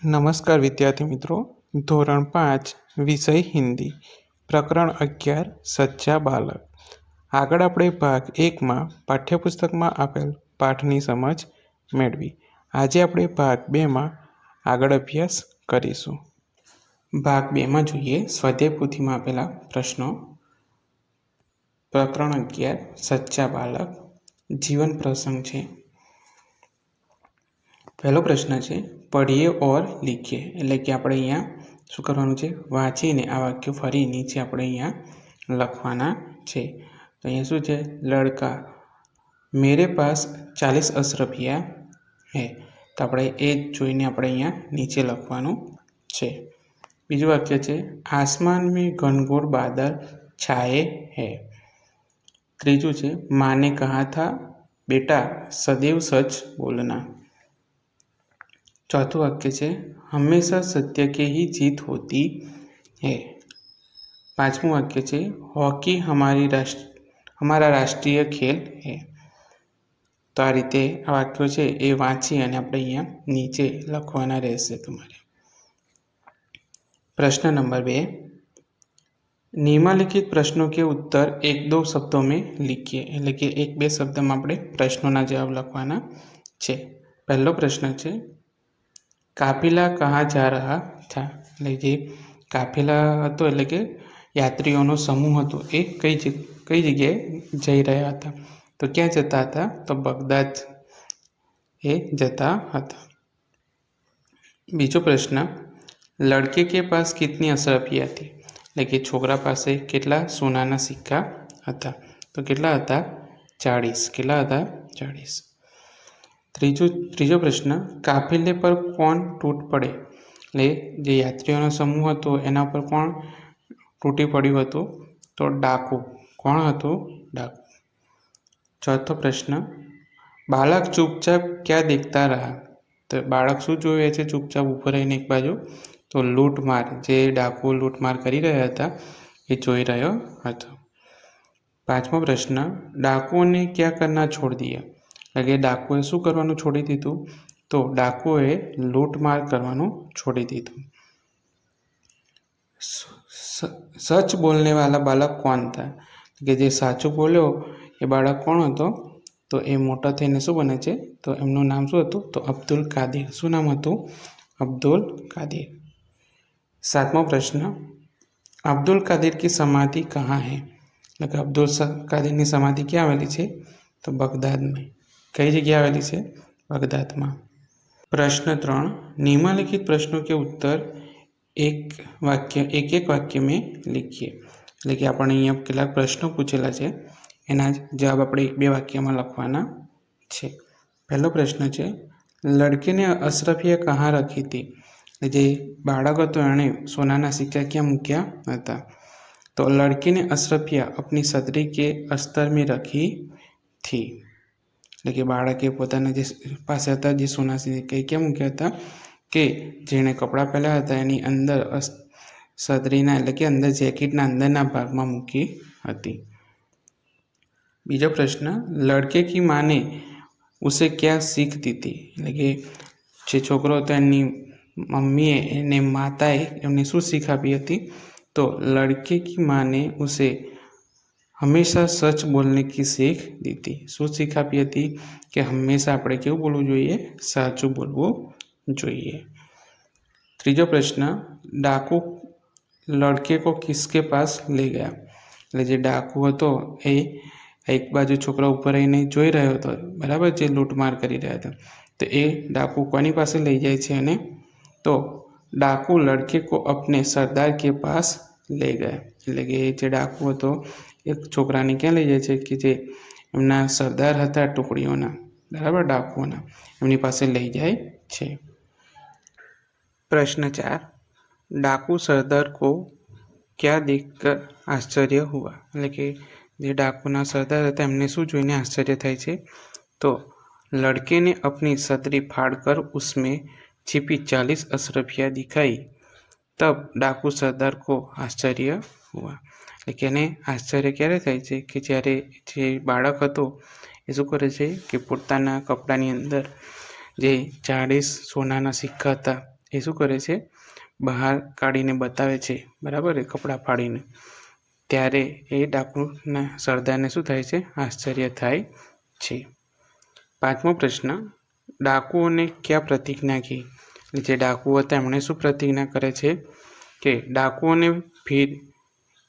નમસ્કાર વિદ્યાર્થી મિત્રો, ધોરણ 5 વિષય હિન્દી, પ્રકરણ 11 સચ્ચા બાલક. આગળ આપણે ભાગ 1માં પાઠ્યપુસ્તકમાં આપેલ પાઠની સમજ મેળવી. આજે આપણે ભાગ 2માં આગળ અભ્યાસ કરીશું. ભાગ 2માં જોઈએ સ્વાધ્યાય પોથીમાં આપેલા પ્રશ્નો. પ્રકરણ 11 સચ્ચા બાલક જીવન પ્રસંગ છે. પહેલો પ્રશ્ન છે પઢીએ ઓર લીખીએ, એટલે કે આપણે અહીંયા શું કરવાનું છે, વાંચીને આ વાક્યો ફરી નીચે આપણે અહીંયા લખવાના છે. તો અહીંયા શું છે, લડકા મેરે પાસ 40 અશરફિયા હે. તો આપણે એ જોઈને આપણે અહીંયા નીચે લખવાનું છે. બીજું વાક્ય છે આસમાન મેં ઘનઘોર બાદલ છાયે હે. ત્રીજું છે માને કહા થા બેટા સदैव सच बोलना. चौथुं वाक्य है हमेशा सत्य के ही जीत होती है. पांचवुं वाक्य है हॉकी हमारा राष्ट्रीय खेल है. तो आ रीते आ वाक्यों है ये वाँची अने आपणे अहींया नीचे लखवाना रहेशे तमारे. प्रश्न नंबर 2, निम्नलिखित प्रश्नों के उत्तर 1-2 शब्दों में लिखिए, એટલે કે 1-2 શબ્દમાં આપણે પ્રશ્નોના જવાબ લખવાના છે. પહેલો પ્રશ્ન છે કાફિલા કहाँ जा रहा था. એટલે જે કાફિલા હતો એટલે કે યાત્રીઓનો સમૂહ હતો એ કઈ જગ્યાએ જઈ રહ્યા હતા. તો ક્યાં જતા હતા, તો બગદાદ એ જતા હતા. બીજો પ્રશ્ન લડકે કે પાસ કિતની અશરફિયા थी. એટલે કે છોકરા પાસે કેટલા સોનાના સિક્કા હતા. તો કેટલા હતા, 40. કેટલા હતા, 40. ત્રીજો પ્રશ્ન કાફિલે પર કોણ તૂટ પડે. એટલે જે યાત્રીઓનો સમૂહ હતો એના પર કોણ તૂટી પડ્યું હતું, તો ડાકુ. કોણ હતું, ડાકુ. ચોથો પ્રશ્ન બાળક ચૂપચાપ ક્યાં દેખતા રહ્યા. તો બાળક શું જોવે છે ચૂપચાપ ઊભો રહીને એક બાજુ, તો લૂંટમાર, જે ડાકુ લૂંટમાર કરી રહ્યા હતા એ જોઈ રહ્યો હતો. પાંચમો પ્રશ્ન ડાકુઓને ક્યાં કરના છોડ દિયા. એટલે કે ડાકુએ શું કરવાનું છોડી દીધું, તો ડાકુએ લૂંટમાર કરવાનું છોડી દીધું. સચ બોલને વાલા બાલક કોણ થા. કે જે સાચું બોલ્યો એ બાળક કોણ હતો, તો એ મોટા થઈને શું બને છે, તો એમનું નામ શું હતું, તો અબ્દુલ કાદિર. શું નામ હતું, અબ્દુલ કાદિર. સાતમો પ્રશ્ન અબ્દુલ કાદિર की समाधि कहाँ है. એટલે કે અબ્દુલ કાદિરની સમાધિ ક્યાં આવેલી છે, તો બગદાદમાં. કઈ જગ્યાએ આવેલી છે, બગદાદમાં. प्रश्न 3, निम्नलिखित प्रश्नों के उत्तर एक एक वाक्य में लिखिए. એટલે કે આપણે અહીંયા કેટલાક પ્રશ્નો પૂછેલા છે એના જવાબ આપણે 2 વાક્યમાં લખવાના છે. પહેલો પ્રશ્ન છે લડકે ને અશરફિયા કहाँ रखी थी. જે બાળક હતો એણે સોનાના સિક્કા ક્યાં મૂક્યા હતા. તો લડકે ને અશરફિયા अपनी सदरी के अस्तर में रखी थी. એટલે કે બાળકે પોતાના જે પાસે હતા જે સોના સિક્કા ક્યાં મૂક્યા હતા, કે જેણે કપડાં પહેર્યા હતા એની અંદર સદરીના એટલે કે અંદર જેકેટના અંદરના ભાગમાં મૂકી હતી. બીજો પ્રશ્ન લડકે કી માને ઉસે ક્યાં શીખ દીધી. એટલે કે જે છોકરો હતો એની મમ્મીએ એને માતાએ એમને શું શીખ આપી હતી, તો લડકે કી માને ઉસે હંમેશા સચ બોલને કી શીખ દીધી. શું શીખ આપી હતી, કે હંમેશા આપણે કેવું બોલવું જોઈએ, સાચું બોલવું જોઈએ. ત્રીજો પ્રશ્ન ડાકુ લડકે કો કિસકે પાસ લે ગયા. એટલે જે ડાકુ હતો એ એક બાજુ છોકરા ઉપર રહીને જોઈ રહ્યો હતો, બરાબર, જે લૂંટમાર કરી રહ્યા હતા. તો એ ડાકુ કોની પાસે લઈ જાય છે, અને તો ડાકુ લડકે કો અપને સરદાર કે પાસ લે ગયા. એટલે કે જે ડાકુ હતો એક છોકરાને ક્યાં લઈ જાય છે, કે જે એમના સરદાર હતા ટુકડીઓના, બરાબર, ડાકુઓના, એમની પાસે લઈ જાય છે. प्रश्न 4, डाकू सरदार को क्या देखकर आश्चर्य हुआ. એટલે કે જે ડાકુના સરદાર હતા એમને શું જોઈને આશ્ચર્ય થાય છે, તો लड़के ने अपनी सदरी फाड़कर उसमें छिपी 40 अशरफियाँ दिखाई तब डाकू सरदार को आश्चर्य हुआ. એટલે કે એને આશ્ચર્ય ક્યારે થાય છે, કે જ્યારે જે બાળક હતો એ શું કરે છે, કે પોતાના કપડાની અંદર જે 40 સોનાના સિક્કા હતા એ શું કરે છે, બહાર કાઢીને બતાવે છે, બરાબર, એ કપડાં ફાડીને, ત્યારે એ ડાકુના સરદારને શું થાય છે, આશ્ચર્ય થાય છે. 5મો પ્રશ્ન, ડાકુઓને ક્યાં પ્રતિજ્ઞા કી? જે ડાકુઓ હતા એમણે શું પ્રતિજ્ઞા કરે છે કે ડાકુઓને ફિર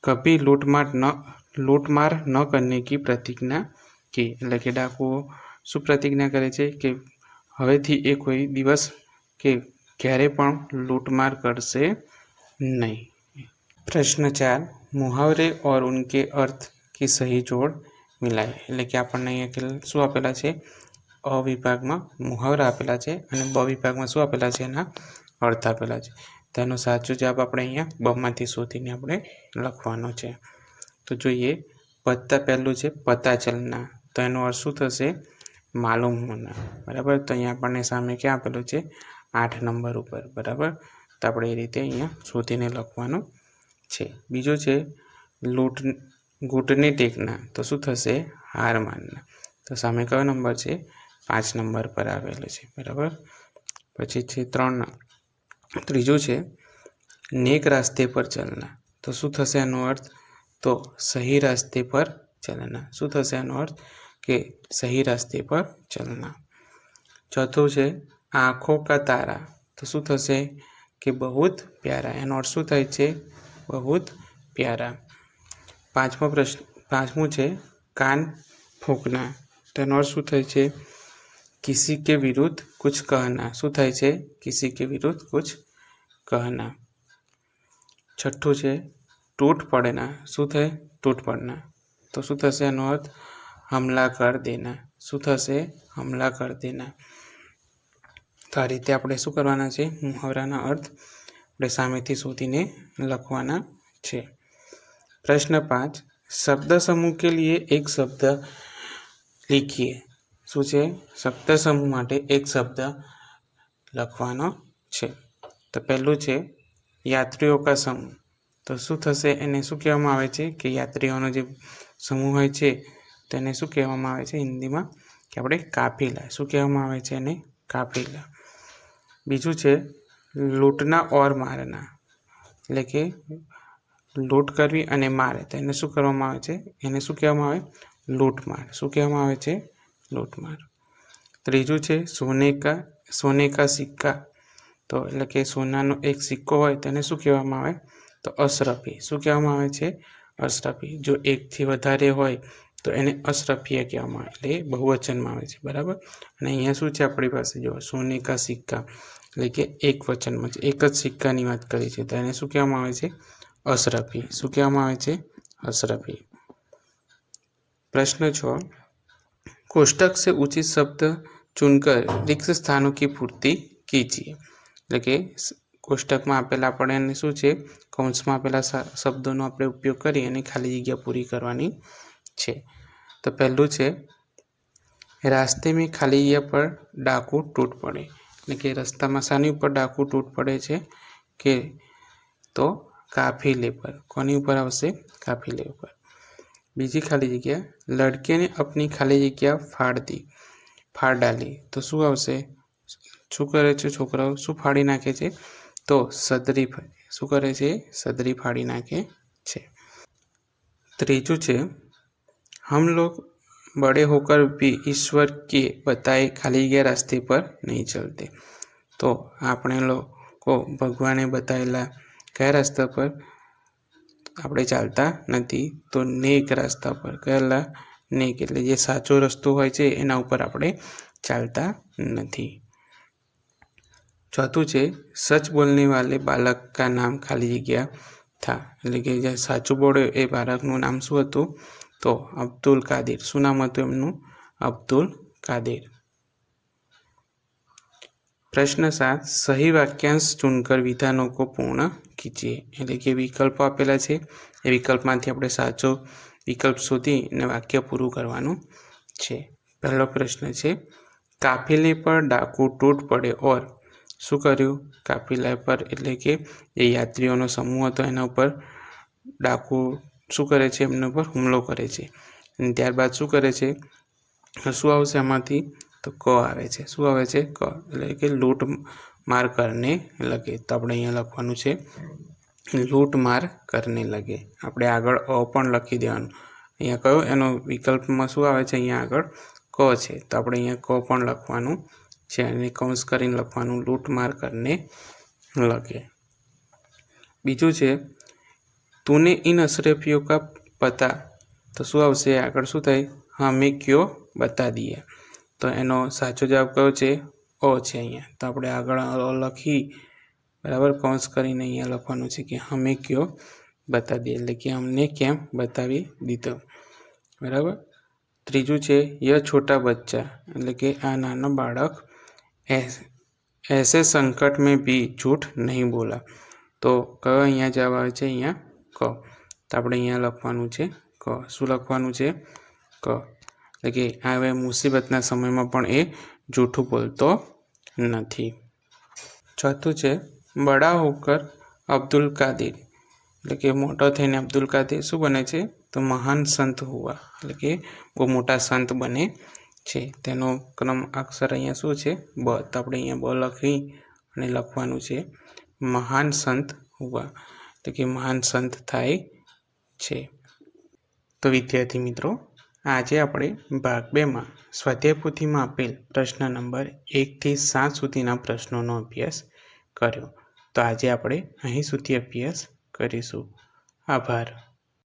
કભી લૂંટમાર ન કરને કી પ્રતિજ્ઞા કી. એટલે કે ડાકુઓ શું પ્રતિજ્ઞા કરે છે કે હવેથી એ કોઈ દિવસ કે ક્યારે પણ લૂંટમાર કરશે નહીં. પ્રશ્ન 4, મુહાવરે और उनके अर्थ की सही जोड़ मिलाए. એટલે કે આપણને અહીંયા શું આપેલા છે, અ વિભાગમાં મુહાવરા આપેલા છે અને બ વિભાગમાં શું આપેલા છે, એના અર્થ આપેલા છે. તેનો સાચો જવાબ આપણે અહીંયા બમાંથી શોધીને આપણે લખવાનો છે. તો જોઈએ, પહેલું છે પતા ચલના, તો એનો અર્થ શું થશે, માલુમ હોના, બરાબર. તો અહીંયા આપણને સામે ક્યાં આપેલું છે, 8 નંબર ઉપર, બરાબર. તો આપણે એ રીતે અહીંયા શોધીને લખવાનું છે. બીજું છે ઘૂંટને ટેકના, તો શું થશે, હાર માનના. તો સામે કયો નંબર છે, 5 નંબર પર આવેલો છે, બરાબર. પછી છે ત્રીજું છે નેક રાસ્તે પર ચલના, તો શું થશે એનો અર્થ, તો સહી રાસ્તે પર ચલના. શું થશે એનો અર્થ, કે સહી રાસ્તે પર ચલના. ચોથું છે આંખો કા તારા, તો શું થશે, કે બહુત પ્યારા. એનો અર્થ શું થાય છે, બહુત પ્યારા. પાંચમું છે કાન ફૂંકના, તેનો અર્થ શું થાય છે, કિસી કે વિરુદ્ધ કુછ કહના. શું થાય છે, કિસી કે વિરુદ્ધ કુછ કહના. છઠ્ઠું છે ટૂટ પડના, શું થાય, ટૂટ પડના. તો શું થશે એનો અર્થ, હમલા કર દેના. શું થશે, હમલા કર દેના. તો આ રીતે આપણે શું કરવાના છે, મુહાવરાના અર્થ આપણે સામેથી શોધીને લખવાના છે. પ્રશ્ન 5, શબ્દ સમૂહ કે લીએ એક શબ્દ લીખીએ. શું છે, શબ્દ સમૂહ માટે એક શબ્દ લખવાનો છે. તો પહેલું છે યાત્રીઓ કા સમૂહ, તો શું થશે, એને શું કહેવામાં આવે છે, કે યાત્રીઓનો જે સમૂહ હોય છે તેને શું કહેવામાં આવે છે હિન્દીમાં, કે આપણે કાફિલા. શું કહેવામાં આવે છે, એને કાફિલા. બીજું છે લૂંટના ઓર મારના, એટલે કે લૂંટ કરવી અને મારે, તો એને શું કરવામાં આવે છે, એને શું કહેવામાં આવે, લૂંટમાર. શું કહેવામાં આવે છે, લૂંટમાર. ત્રીજું છે સોને કા સિક્કા, તો એટલે કે સોનાનો એક સિક્કો હોય તેને શું કહેવામાં આવે, તો અશરફી. શું કહેવામાં આવે છે, અશરફી. જો એકથી વધારે હોય તો એને અશરફીય કહેવામાં આવે, એટલે બહુવચનમાં આવે છે, બરાબર. અને અહીંયા શું છે આપણી પાસે, જો સોને કા સિક્કા, એટલે કે એક વચનમાં છે, એક જ સિક્કાની વાત કરી છે, તો એને શું કહેવામાં આવે છે, અશરફી. શું કહેવામાં આવે છે, અશરફી. પ્રશ્ન 6, कोष्टक से उचित शब्द चुनकर रिक्त स्थानों की पूर्ति कीजिए. એટલે કે કોષ્ટકમાં આપેલા આપણને શું છે, કૌંસમાં આપેલા શબ્દોનો આપણે ઉપયોગ કરી અને ખાલી જગ્યા પૂરી કરવાની છે. તો પહેલું છે રાસ્તે મેં ખાલી જગ્યા પર ડાકુ તૂટ પડે, એટલે કે રસ્તામાં શાની ઉપર ડાકુ તૂટ પડે છે, કે તો કાફિલે પર. કોની ઉપર આવશે, કાફિલે ઉપર. બીજી ખાલી જગ્યા, લડકે ને अपनी ખાલી જગ્યા ફાड़ डाली, તો શું આવશે, શું કરે છે છોકરાઓ, શું ફાડી નાખે છે, તો સદરી. શું કરે છે, સદરી ફાડી નાખે છે. ત્રીજું છે हम लोग बड़े होकर भी ईश्वर के बताए खाली जगह रास्ते पर नहीं चलते, तो આપણે લોકો ભગવાને બતાવેલા કયા રસ્તા પર આપણે ચાલતા નથી, તો નેક રસ્તા પર. કહેલા નેક એટલે જે સાચો રસ્તો હોય છે એના ઉપર આપણે ચાલતા નથી. ચોથું છે સચ બોલને વાલે બાલક કા નામ ખાલી જગ્યા થા, એટલે કે જે સાચું બોલે એ બાળકનું નામ શું હતું, તો અબ્દુલ કાદિર. શું નામ હતું એમનું, અબ્દુલ કાદિર. પ્રશ્ન 7, સહી વાક્यांश चुनकर વિધાનો કો પૂર્ણ કીજીએ. એટલે કે વિકલ્પો આપેલા છે, એ વિકલ્પમાંથી આપણે સાચો વિકલ્પ શોધી અને વાક્ય પૂરું કરવાનું છે. પહેલો પ્રશ્ન છે કાફિલે પર ડાકુ તૂટ પડે ઓર. શું કર્યું, કાફિલા પર એટલે કે જે યાત્રીઓનો સમૂહ હતો એના ઉપર ડાકુ શું કરે છે, એમના ઉપર હુમલો કરે છે. અને ત્યારબાદ શું કરે છે, શું આવશે એમાંથી, તો ક આવે છે. શું આવે છે, ક, એટલે કે લૂંટ मार करने लगे। तो આપણે અહીંયા લખવાનું છે લૂંટ માર કરને લગે। આપણે આગળ અ પણ લખી દેવાનું। અહીંયા કયો એનો વિકલ્પમાં શું આવે છે? અહીંયા આગળ ક છે, તો આપણે અહીંયા ક પણ લખવાનું છે અને કૌંસ કરીને લખવાનું લૂંટ માર કરને लगे। बीजू है तूने इन अशरफियों का पता, तो शू आवशे आगळ शू थाय? हमें क्यों बता दिया। तो एनो साचो जवाब कयो छे? ओ छे अहींया। तो आपणे आगळ लखी बराबर कौंस करीने अहींया लखवानुं छे कि हमें क्यों बता दिया, एटले कि हमने केम बतावी दीधो। बराबर। त्रीजू है यह छोटा बच्चा, एटले कि आ नानो बाळक ऐसे संकट में भी झूठ नहीं बोला। तो कयो अहींया जवाब आवे छे? अहींया क। तो आपणे अहींया लखवानुं छे क। शुं लखवानुं छे? क। એટલે કે હવે મુસીબતના સમયમાં પણ એ જૂઠું બોલતો નથી। ચોથું છે બડા હોકર અબ્દુલ કાદિર, એટલે કે મોટો થઈને અબ્દુલ કાદિર શું બને છે? તો મહાન સંત હુઆ, એટલે કે બહુ મોટા સંત બને છે। તેનો ક્રમ અક્ષર અહીંયા શું છે? બ। તો આપણે અહીંયા બ લખી અને લખવાનું છે મહાન સંત હુઆ, એટલે કે મહાન સંત થાય છે। તો વિદ્યાર્થી મિત્રો, આજે આપણે ભાગ 2 માં સ્વાધ્યાય પોથીમાં આપેલ પ્રશ્ન નંબર 1 થી 7 સુધીના પ્રશ્નોનો અભ્યાસ કર્યો। તો આજે આપણે અહીં સુધી અભ્યાસ કરીશું। આભાર।